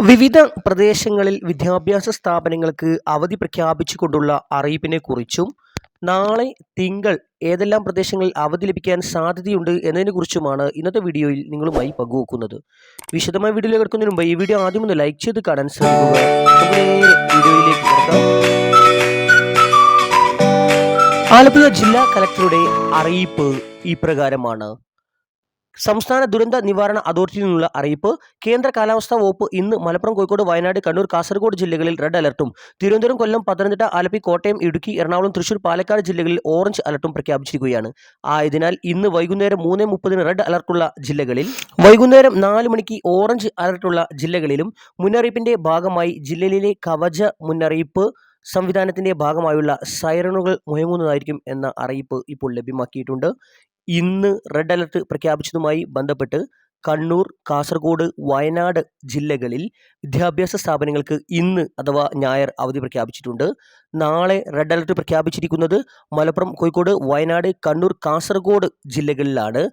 വിവിധ പ്രദേശങ്ങളിൽ വിദ്യാഭ്യാസ സ്ഥാപനങ്ങൾക്ക് അവധി പ്രഖ്യാപിച്ചുകൊണ്ടുള്ള അറിയിപ്പിനെക്കുറിച്ചും നാളെ തിങ്കൾ ഏതെല്ലാം പ്രദേശങ്ങളിൽ അവധി ലഭിക്കാൻ സാധ്യതയുണ്ട് എന്നതിനെക്കുറിച്ചുമാണ് ഇന്നത്തെ വീഡിയോയിൽ നിങ്ങളുമായി പങ്കുവെക്കുന്നത്. വിശദമായ വീഡിയോയിലേക്ക് കിടക്കുന്നതിന് മുമ്പ് ഈ വീഡിയോ ആദ്യം ഒന്ന് ലൈക്ക് ചെയ്ത് കാണാൻ ശ്രമിക്കുക. നമുക്ക് നേരെ വീഡിയോയിലേക്ക് കിടക്കാം. ആലപ്പുഴ ജില്ലാ കലക്ടറുടെ അറിയിപ്പ് ഇപ്രകാരമാണ്. സംസ്ഥാന ദുരന്ത നിവാരണ അതോറിറ്റിയിൽ നിന്നുള്ള അറിയിപ്പ്. കേന്ദ്ര കാലാവസ്ഥാ വകുപ്പ് ഇന്ന് മലപ്പുറം, കോഴിക്കോട്, വയനാട്, കണ്ണൂർ, കാസർഗോഡ് ജില്ലകളിൽ റെഡ് അലർട്ടും തിരുവനന്തപുരം, കൊല്ലം, പത്തനംതിട്ട, ആലപ്പി, കോട്ടയം, ഇടുക്കി, എറണാകുളം, തൃശൂർ, പാലക്കാട് ജില്ലകളിൽ ഓറഞ്ച് അലർട്ടും പ്രഖ്യാപിച്ചിരിക്കുകയാണ്. ആയതിനാൽ ഇന്ന് വൈകുന്നേരം 3:30 റെഡ് അലർട്ടുള്ള ജില്ലകളിൽ, വൈകുന്നേരം 4 മണിക്ക് ഓറഞ്ച് അലർട്ടുള്ള ജില്ലകളിലും മുന്നറിയിപ്പിന്റെ ഭാഗമായി ജില്ലയിലെ കവച മുന്നറിയിപ്പ് സംവിധാനത്തിന്റെ ഭാഗമായുള്ള സൈറണുകൾ മുഴങ്ങുന്നതായിരിക്കും എന്ന അറിയിപ്പ് ഇപ്പോൾ ലഭ്യമാക്കിയിട്ടുണ്ട്. ഇന്ന് റെഡ് അലർട്ട് പ്രഖ്യാപിച്ചതുമായി ബന്ധപ്പെട്ട് കണ്ണൂർ, കാസർഗോഡ്, വയനാട് ജില്ലകളിൽ വിദ്യാഭ്യാസ സ്ഥാപനങ്ങൾക്ക് ഇന്ന് അഥവാ ഞായർ അവധി പ്രഖ്യാപിച്ചിട്ടുണ്ട്. നാളെ റെഡ് അലർട്ട് പ്രഖ്യാപിച്ചിരിക്കുന്നത് മലപ്പുറം, കോഴിക്കോട്, വയനാട്, കണ്ണൂർ, കാസർഗോഡ് ജില്ലകളിലാണ്.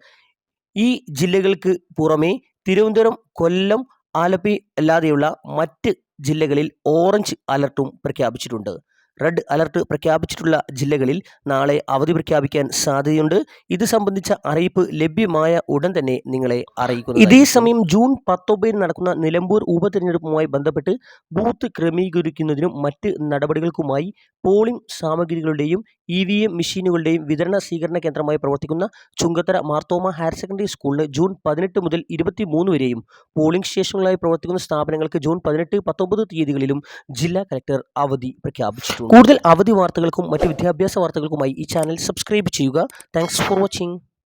ഈ ജില്ലകൾക്ക് പുറമെ തിരുവനന്തപുരം, കൊല്ലം, ആലപ്പി അല്ലാതെയുള്ള മറ്റ് ജില്ലകളിൽ ഓറഞ്ച് അലർട്ടും പ്രഖ്യാപിച്ചിട്ടുണ്ട്. റെഡ് അലർട്ട് പ്രഖ്യാപിച്ചിട്ടുള്ള ജില്ലകളിൽ നാളെ അവധി പ്രഖ്യാപിക്കാൻ സാധ്യതയുണ്ട്. ഇത് സംബന്ധിച്ച അറിയിപ്പ് ലഭ്യമായ ഉടൻ തന്നെ നിങ്ങളെ അറിയിക്കുന്നു. ഇതേസമയം ജൂൺ 19 നടക്കുന്ന നിലമ്പൂർ ഉപതെരഞ്ഞെടുപ്പുമായി ബന്ധപ്പെട്ട് ബൂത്ത് ക്രമീകരിക്കുന്നതിനും മറ്റ് നടപടികൾക്കുമായി പോളിംഗ് സാമഗ്രികളുടെയും EVM മെഷീനുകളുടെയും വിതരണ സ്വീകരണ കേന്ദ്രമായി പ്രവർത്തിക്കുന്ന ചുങ്കത്തറ മാർത്തോമ ഹയർ സെക്കൻഡറി സ്കൂളിന് ജൂൺ 18 മുതൽ 23 വരെയും പോളിംഗ് സ്റ്റേഷനുകളായി പ്രവർത്തിക്കുന്ന സ്ഥാപനങ്ങൾക്ക് ജൂൺ 18, 19 തീയതികളിലും ജില്ലാ കലക്ടർ അവധി പ്രഖ്യാപിച്ചിട്ടുണ്ട്. കൂടുതൽ അവധി വാർത്തകൾക്കും മറ്റ് വിദ്യാഭ്യാസ വാർത്തകൾക്കുമായി ഈ ചാനൽ സബ്സ്ക്രൈബ് ചെയ്യുക. Thanks for watching.